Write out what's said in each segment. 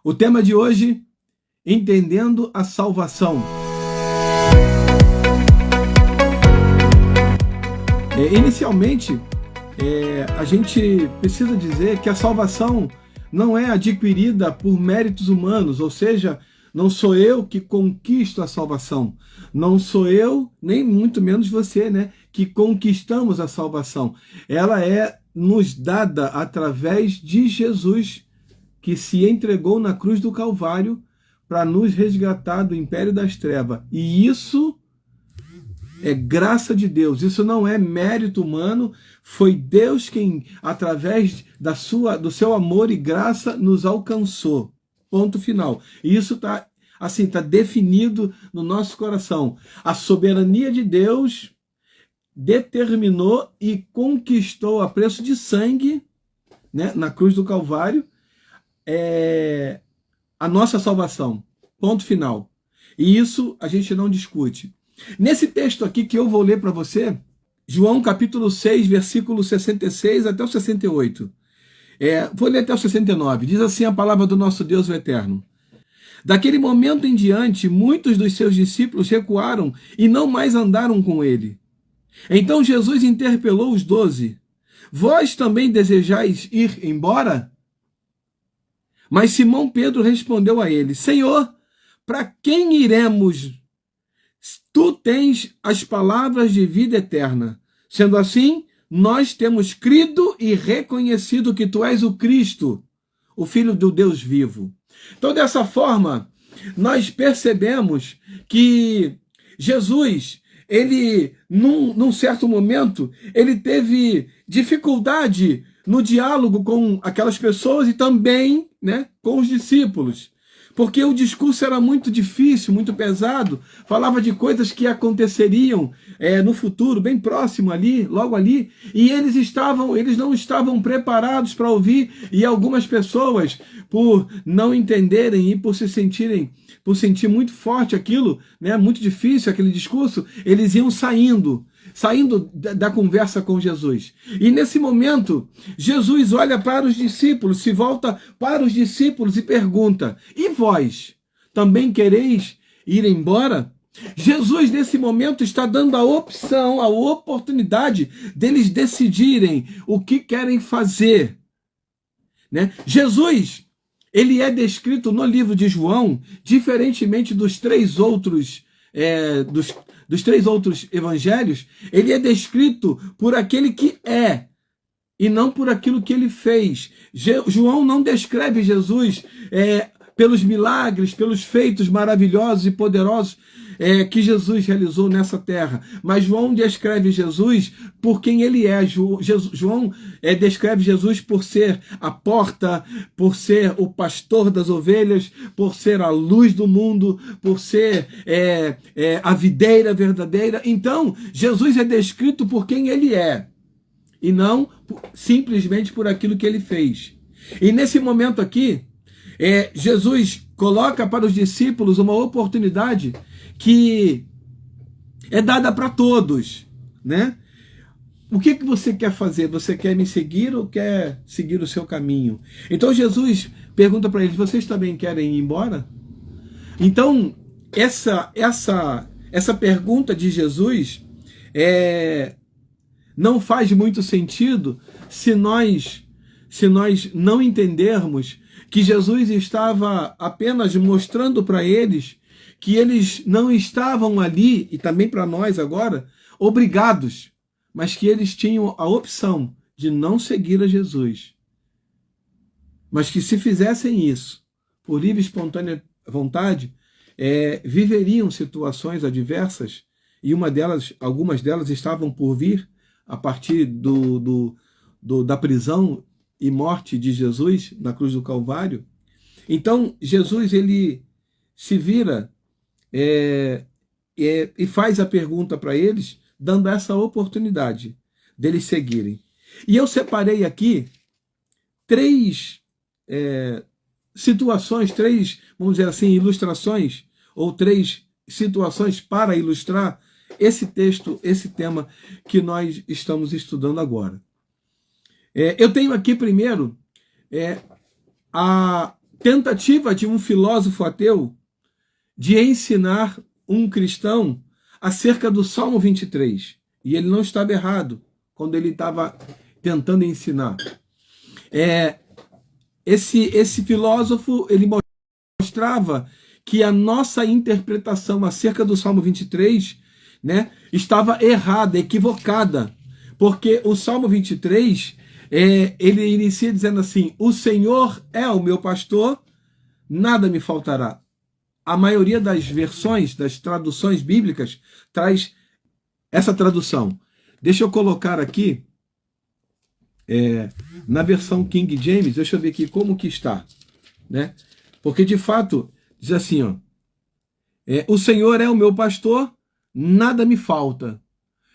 O tema de hoje, entendendo a salvação. Inicialmente, a gente precisa dizer que a salvação não é adquirida por méritos humanos, ou seja, não sou eu que conquisto a salvação, não sou eu, nem muito menos você, né, que conquistamos a salvação. Ela é nos dada através de Jesus, que se entregou na cruz do Calvário para nos resgatar do império das trevas. E isso é graça de Deus, isso não é mérito humano, foi Deus quem, através do seu amor e graça, nos alcançou. Ponto final. E isso está assim, tá definido no nosso coração. A soberania de Deus determinou e conquistou a preço de sangue, né, na cruz do Calvário, a nossa salvação. Ponto final. E isso a gente não discute. Nesse texto aqui que eu vou ler para você, João capítulo 6, versículo 66 até o 68. Vou ler até o 69. Diz assim a palavra do nosso Deus o Eterno. Daquele momento em diante, muitos dos seus discípulos recuaram e não mais andaram com ele. Então Jesus interpelou os 12. Vós também desejais ir embora? Mas Simão Pedro respondeu a ele, Senhor, para quem iremos? Tu tens as palavras de vida eterna. Sendo assim, nós temos crido e reconhecido que tu és o Cristo, o Filho do Deus vivo. Então, dessa forma, nós percebemos que Jesus, ele, num certo momento, ele teve dificuldade no diálogo com aquelas pessoas e também, né, com os discípulos. Porque o discurso era muito difícil, muito pesado, falava de coisas que aconteceriam no futuro, bem próximo ali, logo ali, e eles não estavam preparados para ouvir, e algumas pessoas, por não entenderem e por sentir muito forte aquilo, né, muito difícil aquele discurso, eles iam saindo da conversa com Jesus. E nesse momento, Jesus olha para os discípulos, se volta para os discípulos e pergunta, e vós, também quereis ir embora? Jesus, nesse momento, está dando a opção, a oportunidade deles decidirem o que querem fazer. Né? Jesus, ele é descrito no livro de João, diferentemente dos três outros evangelhos, ele é descrito por aquele que é, e não por aquilo que ele fez. João não descreve Jesus pelos milagres, pelos feitos maravilhosos e poderosos que Jesus realizou nessa terra. Mas João descreve Jesus por quem ele é. João descreve Jesus por ser a porta, por ser o pastor das ovelhas, por ser a luz do mundo, por ser a videira verdadeira. Então, Jesus é descrito por quem ele é, e não simplesmente por aquilo que ele fez. E nesse momento aqui, Jesus coloca para os discípulos uma oportunidade que é dada para todos, né? O que você quer fazer? Você quer me seguir ou quer seguir o seu caminho? Então Jesus pergunta para eles, vocês também querem ir embora? Então, essa pergunta de Jesus não faz muito sentido se nós não entendermos que Jesus estava apenas mostrando para eles que eles não estavam ali, e também para nós agora, obrigados, mas que eles tinham a opção de não seguir a Jesus. Mas que se fizessem isso, por livre e espontânea vontade, viveriam situações adversas, e algumas delas estavam por vir a partir da prisão e morte de Jesus na cruz do Calvário. Então, Jesus, ele se vira e faz a pergunta para eles, dando essa oportunidade deles seguirem. E eu separei aqui três situações, vamos dizer assim, ilustrações, ou três situações para ilustrar esse texto, esse tema que nós estamos estudando agora. Eu tenho aqui primeiro tentativa de um filósofo ateu de ensinar um cristão acerca do Salmo 23. E ele não estava errado quando ele estava tentando ensinar. Esse filósofo, ele mostrava que a nossa interpretação acerca do Salmo 23, né, estava errada, equivocada. Porque o Salmo 23, ele inicia dizendo assim: o Senhor é o meu pastor, nada me faltará. A maioria das versões, das traduções bíblicas, traz essa tradução. Deixa eu colocar aqui, na versão King James, deixa eu ver aqui como que está, né? Porque, de fato, diz assim, ó, o Senhor é o meu pastor, nada me falta.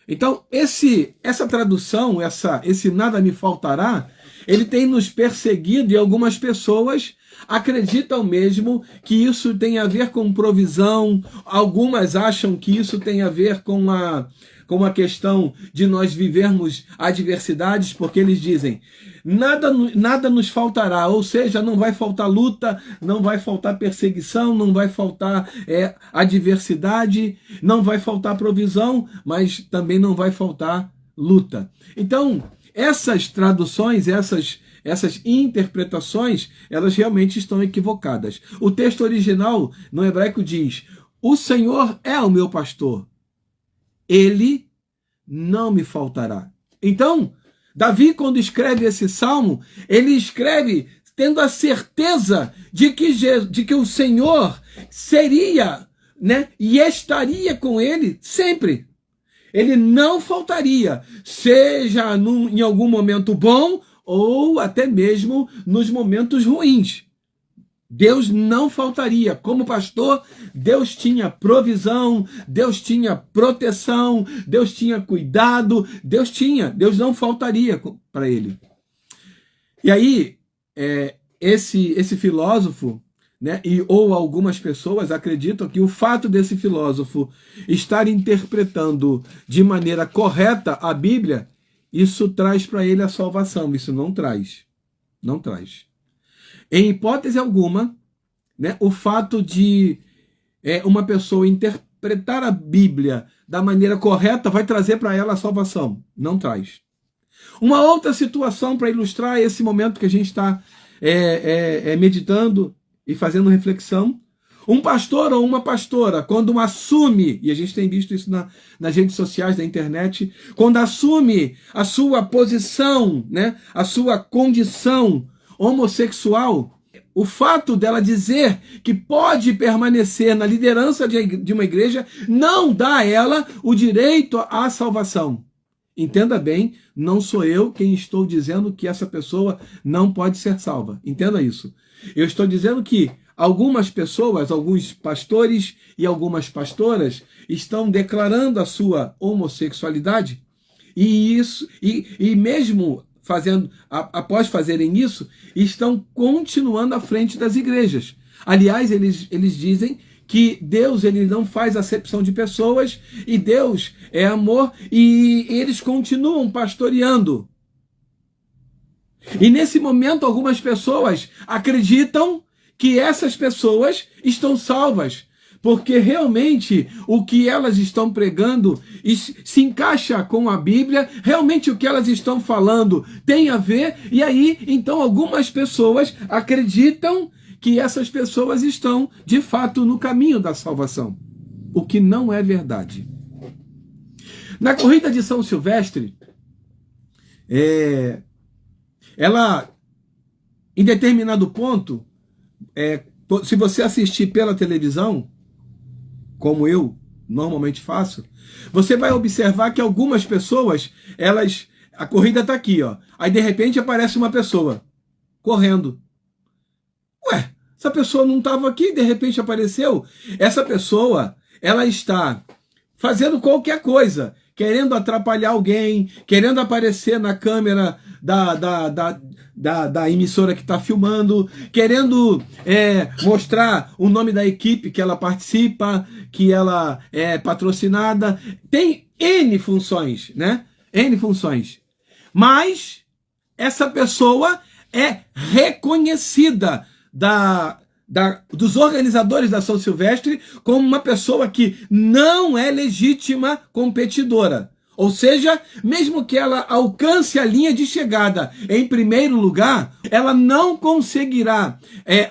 Então, essa tradução, esse nada me faltará, ele tem nos perseguido, e algumas pessoas acreditam mesmo que isso tem a ver com provisão. Algumas acham que isso tem a ver com a questão de nós vivermos adversidades, porque eles dizem: nada nos faltará, ou seja, não vai faltar luta, não vai faltar perseguição, não vai faltar adversidade, não vai faltar provisão, mas também não vai faltar luta. Então, essas traduções, essas interpretações, elas realmente estão equivocadas. O texto original, no hebraico, diz: o Senhor é o meu pastor, ele não me faltará. Então, Davi, quando escreve esse salmo, ele escreve tendo a certeza de que o Senhor seria, né, e estaria com ele sempre. Ele não faltaria, seja em algum momento bom ou até mesmo nos momentos ruins. Deus não faltaria. Como pastor, Deus tinha provisão, Deus tinha proteção, Deus tinha cuidado, Deus não faltaria para ele. E aí, esse filósofo, né, ou algumas pessoas acreditam que o fato desse filósofo estar interpretando de maneira correta a Bíblia, isso traz para ele a salvação. Isso não traz. Não traz. Em hipótese alguma, né, o fato de uma pessoa interpretar a Bíblia da maneira correta vai trazer para ela a salvação. Não traz. Uma outra situação para ilustrar esse momento que a gente está meditando e fazendo reflexão: um pastor ou uma pastora, quando assume, e a gente tem visto isso nas redes sociais da internet, quando assume a sua posição, né, a sua condição homossexual, o fato dela dizer que pode permanecer na liderança de uma igreja não dá a ela o direito à salvação. Entenda bem, não sou eu quem estou dizendo que essa pessoa não pode ser salva. Entenda isso. Eu estou dizendo que algumas pessoas, alguns pastores e algumas pastoras estão declarando a sua homossexualidade, e mesmo após fazerem isso, estão continuando à frente das igrejas. Aliás, eles dizem que Deus, ele não faz acepção de pessoas, e Deus é amor, e eles continuam pastoreando. E nesse momento, algumas pessoas acreditam que essas pessoas estão salvas, porque realmente o que elas estão pregando se encaixa com a Bíblia, realmente o que elas estão falando tem a ver, e aí, então, algumas pessoas acreditam que essas pessoas estão, de fato, no caminho da salvação, o que não é verdade. Na corrida de São Silvestre, ela, em determinado ponto, se você assistir pela televisão, como eu normalmente faço, você vai observar que algumas pessoas, a corrida está aqui, ó, aí de repente aparece uma pessoa correndo. Ué, essa pessoa não estava aqui, de repente apareceu. Essa pessoa, ela está fazendo qualquer coisa, querendo atrapalhar alguém, querendo aparecer na câmera da emissora que está filmando, querendo mostrar o nome da equipe que ela participa, que ela é patrocinada. Tem N funções, né? N funções. Mas essa pessoa é reconhecida dos organizadores da São Silvestre como uma pessoa que não é legítima competidora. Ou seja, mesmo que ela alcance a linha de chegada em primeiro lugar, ela não conseguirá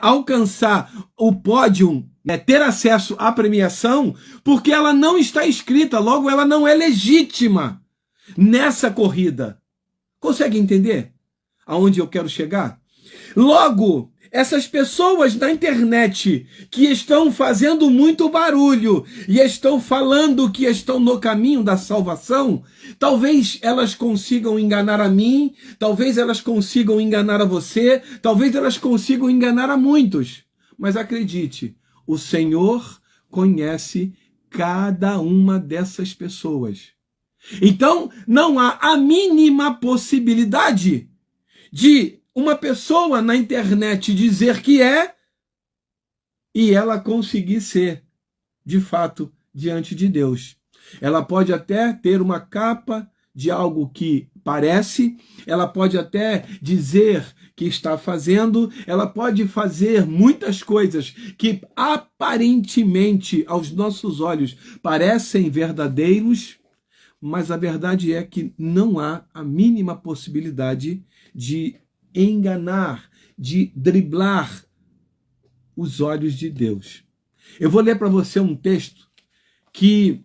alcançar o pódio, ter acesso à premiação, porque ela não está inscrita, logo ela não é legítima nessa corrida. Consegue entender aonde eu quero chegar? Logo, essas pessoas na internet que estão fazendo muito barulho e estão falando que estão no caminho da salvação, talvez elas consigam enganar a mim, talvez elas consigam enganar a você, talvez elas consigam enganar a muitos. Mas acredite, o Senhor conhece cada uma dessas pessoas. Então, não há a mínima possibilidade de uma pessoa na internet dizer que é e ela conseguir ser, de fato, diante de Deus. Ela pode até ter uma capa de algo que parece, ela pode até dizer que está fazendo, ela pode fazer muitas coisas que aparentemente, aos nossos olhos, parecem verdadeiros, mas a verdade é que não há a mínima possibilidade de enganar, de driblar os olhos de Deus. Eu vou ler para você um texto que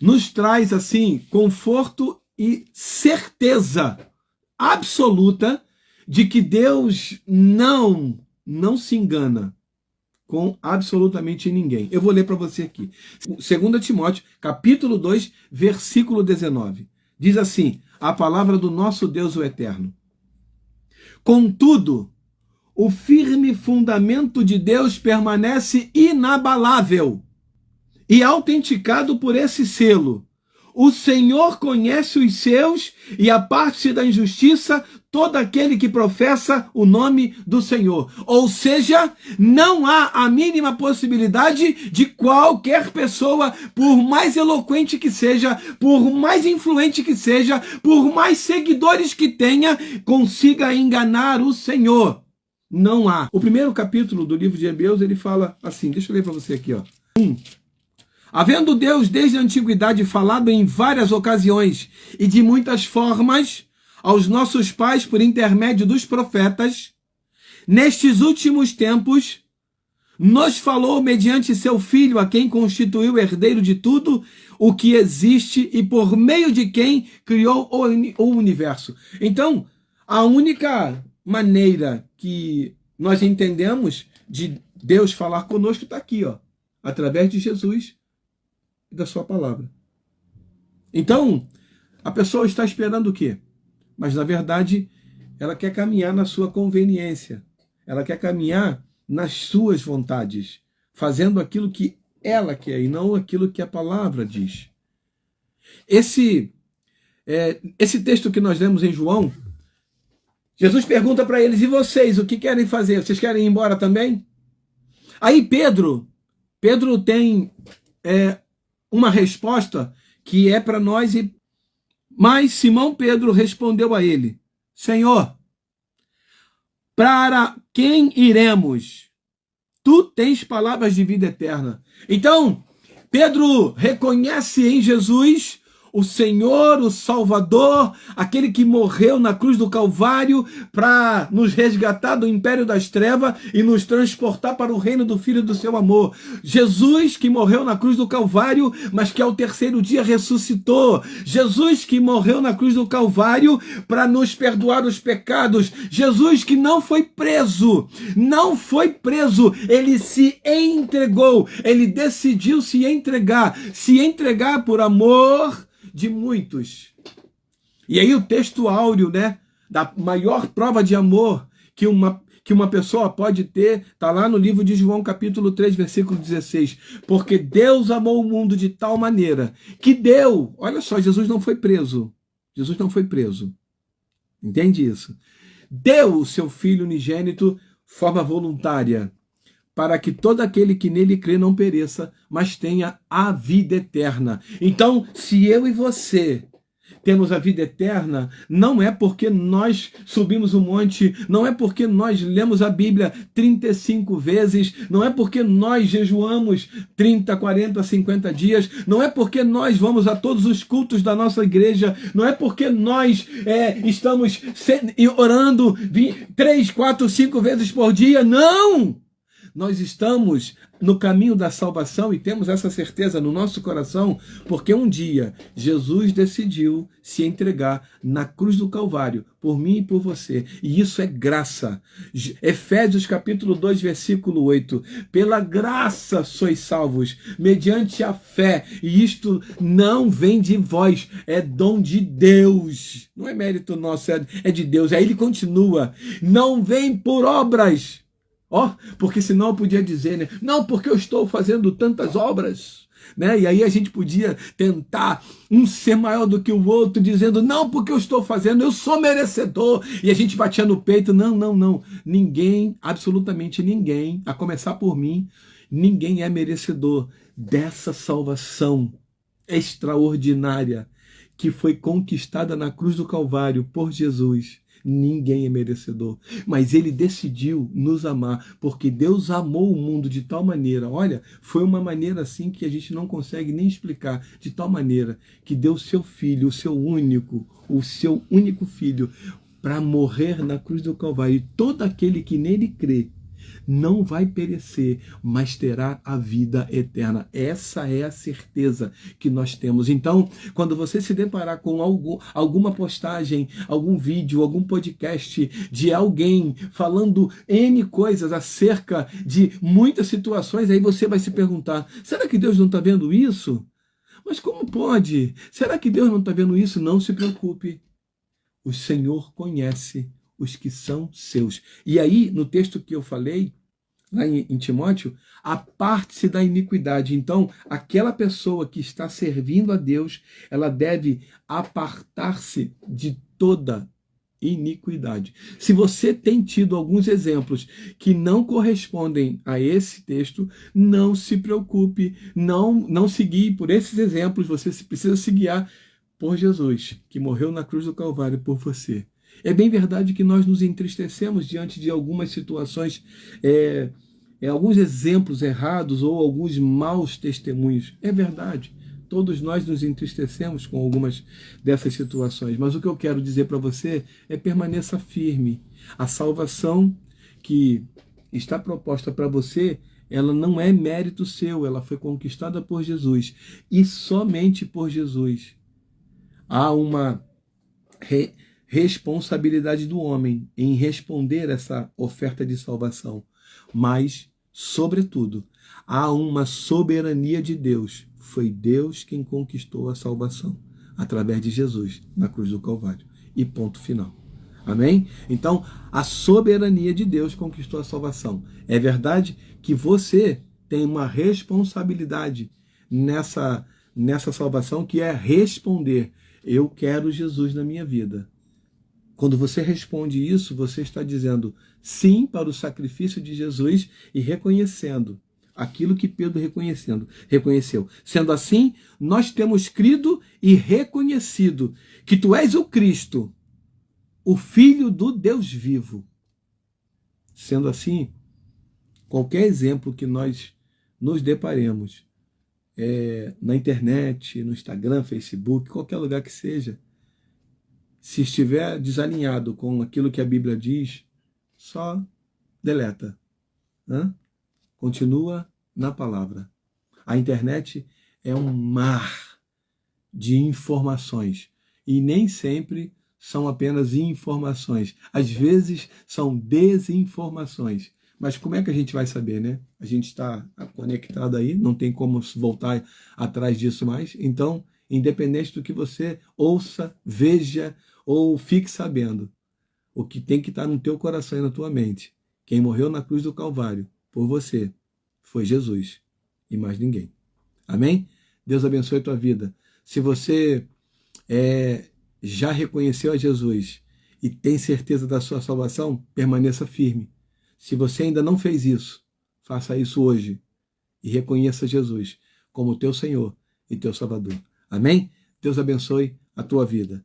nos traz assim conforto e certeza absoluta de que Deus não se engana com absolutamente ninguém. Eu vou ler para você aqui. 2 Timóteo, capítulo 2, versículo 19. Diz assim, a palavra do nosso Deus, o Eterno. Contudo, o firme fundamento de Deus permanece inabalável e autenticado por esse selo. O Senhor conhece os seus e aparte-se da injustiça todo aquele que professa o nome do Senhor. Ou seja, não há a mínima possibilidade de qualquer pessoa, por mais eloquente que seja, por mais influente que seja, por mais seguidores que tenha, consiga enganar o Senhor. Não há. O primeiro capítulo do livro de Hebreus, ele fala assim, deixa eu ler para você aqui, ó. Havendo Deus desde a antiguidade falado em várias ocasiões e de muitas formas aos nossos pais por intermédio dos profetas, nestes últimos tempos nos falou mediante seu Filho, a quem constituiu herdeiro de tudo o que existe e por meio de quem criou o universo. Então, a única maneira que nós entendemos de Deus falar conosco está aqui, ó, através de Jesus e da sua palavra. Então, a pessoa está esperando o quê? Mas, na verdade, ela quer caminhar na sua conveniência. Ela quer caminhar nas suas vontades, fazendo aquilo que ela quer e não aquilo que a palavra diz. Esse texto que nós lemos em João, Jesus pergunta para eles, e vocês, o que querem fazer? Vocês querem ir embora também? Aí Pedro tem uma resposta que é para nós, mas Simão Pedro respondeu a ele, Senhor, para quem iremos? Tu tens palavras de vida eterna. Então, Pedro reconhece em Jesus o Senhor, o Salvador, aquele que morreu na cruz do Calvário para nos resgatar do império das trevas e nos transportar para o reino do Filho do seu amor. Jesus que morreu na cruz do Calvário, mas que ao terceiro dia ressuscitou. Jesus que morreu na cruz do Calvário para nos perdoar os pecados. Jesus que não foi preso, ele se entregou, ele decidiu se entregar por amor de muitos. E aí o texto áureo, né, da maior prova de amor que uma pessoa pode ter, está lá no livro de João, capítulo 3, versículo 16. Porque Deus amou o mundo de tal maneira que deu, olha só, Jesus não foi preso. Entende isso? Deu o seu Filho unigênito de forma voluntária, para que todo aquele que nele crê não pereça, mas tenha a vida eterna. Então, se eu e você temos a vida eterna, não é porque nós subimos o monte, não é porque nós lemos a Bíblia 35 vezes, não é porque nós jejuamos 30, 40, 50 dias, não é porque nós vamos a todos os cultos da nossa igreja, não é porque nós estamos orando 3, 4, 5 vezes por dia, não! Nós estamos no caminho da salvação e temos essa certeza no nosso coração, porque um dia Jesus decidiu se entregar na cruz do Calvário, por mim e por você. E isso é graça. Efésios capítulo 2, versículo 8. Pela graça sois salvos, mediante a fé. E isto não vem de vós, é dom de Deus. Não é mérito nosso, é de Deus. Aí ele continua, não vem por obras. Porque senão eu podia dizer, né? Não, porque eu estou fazendo tantas obras, né? E aí a gente podia tentar um ser maior do que o outro, dizendo, não, porque eu estou fazendo, eu sou merecedor. E a gente batia no peito, não. Ninguém, absolutamente ninguém, a começar por mim, ninguém é merecedor dessa salvação extraordinária que foi conquistada na cruz do Calvário por Jesus. Ninguém é merecedor, mas ele decidiu nos amar, porque Deus amou o mundo de tal maneira, olha, foi uma maneira assim que a gente não consegue nem explicar, de tal maneira que deu o seu filho, o seu único filho, para morrer na cruz do Calvário, e todo aquele que nele crê, não vai perecer, mas terá a vida eterna. Essa é a certeza que nós temos. Então, quando você se deparar com alguma postagem, algum vídeo, algum podcast de alguém falando N coisas acerca de muitas situações, aí você vai se perguntar, será que Deus não está vendo isso? Mas como pode? Será que Deus não está vendo isso? Não se preocupe. O Senhor conhece os que são seus. E aí, no texto que eu falei, lá em Timóteo, aparte-se da iniquidade. Então, aquela pessoa que está servindo a Deus, ela deve apartar-se de toda iniquidade. Se você tem tido alguns exemplos que não correspondem a esse texto, não se preocupe, não se guie por esses exemplos, você precisa se guiar por Jesus, que morreu na cruz do Calvário por você. É bem verdade que nós nos entristecemos diante de algumas situações, alguns exemplos errados ou alguns maus testemunhos. É verdade. Todos nós nos entristecemos com algumas dessas situações. Mas o que eu quero dizer para você é permaneça firme. A salvação que está proposta para você, ela não é mérito seu, ela foi conquistada por Jesus. E somente por Jesus. Há uma responsabilidade do homem em responder essa oferta de salvação. Mas, sobretudo, há uma soberania de Deus. Foi Deus quem conquistou a salvação através de Jesus na cruz do Calvário. E ponto final. Amém? Então, a soberania de Deus conquistou a salvação. É verdade que você tem uma responsabilidade nessa salvação, que é responder: eu quero Jesus na minha vida. Quando você responde isso, você está dizendo sim para o sacrifício de Jesus e reconhecendo aquilo que Pedro reconheceu. Sendo assim, nós temos crido e reconhecido que tu és o Cristo, o Filho do Deus vivo. Sendo assim, qualquer exemplo que nós nos deparemos na internet, no Instagram, Facebook, qualquer lugar que seja, se estiver desalinhado com aquilo que a Bíblia diz, só deleta. Continua na palavra. A internet é um mar de informações. E nem sempre são apenas informações. Às vezes são desinformações. Mas como é que a gente vai saber, né? A gente está conectado aí, não tem como voltar atrás disso mais. Então, independente do que você ouça, veja ou fique sabendo, o que tem que estar no teu coração e na tua mente: quem morreu na cruz do Calvário por você foi Jesus e mais ninguém. Amém? Deus abençoe a tua vida. Se você já reconheceu a Jesus e tem certeza da sua salvação, permaneça firme. Se você ainda não fez isso, faça isso hoje e reconheça Jesus como teu Senhor e teu Salvador. Amém? Deus abençoe a tua vida.